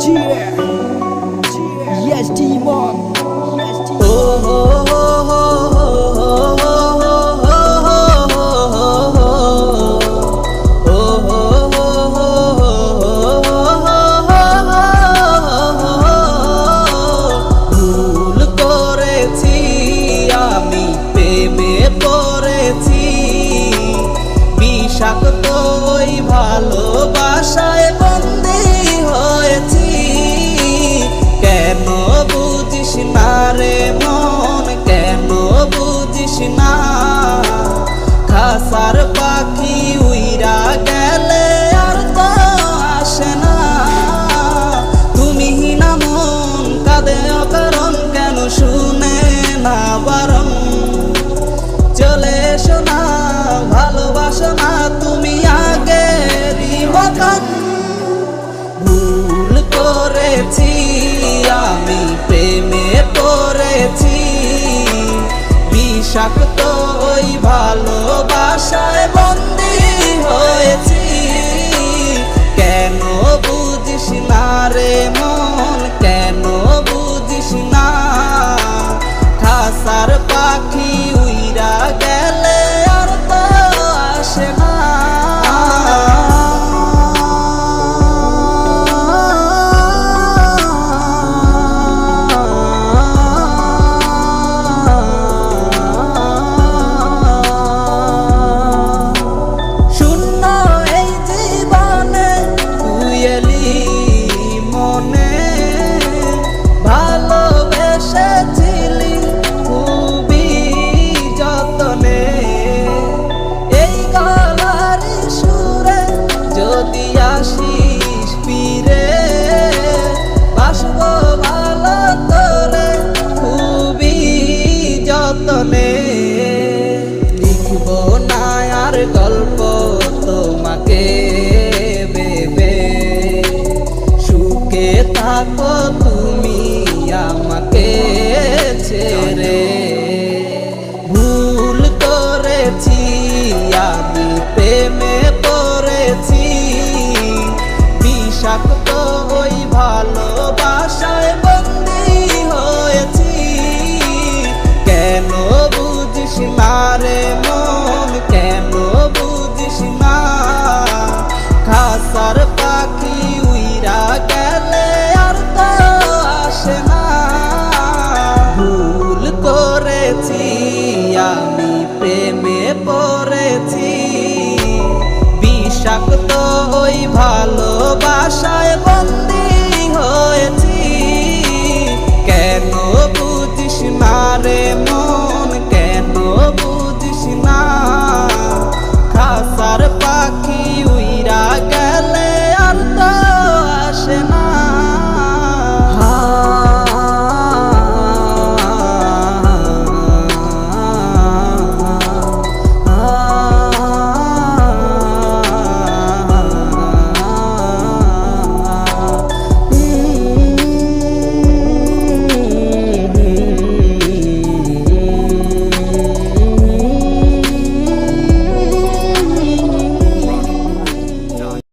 Yes, Demon. ভুল করেছি আমি, প্রেমে পড়েছি, বিষাক্ত ওই ভালোবাসায় বন্দী হয়েছি। কেন বুঝিস না রে মন, কেন বুঝিস না? খাসার পাখি উইরা গেলে আর তো আসে না। তুমি না মন কাঁদে অকারণ, কেন শুনে না বারণ? চলে এসো না, ভালোবাসো না তুমি আগেরই মতন। ভুল করেছি আমি, প্রেমে পড়েছি, বিষাক্ত ওই ভালোবাসায় বন্দী হয়েছি। কেন বুঝিস না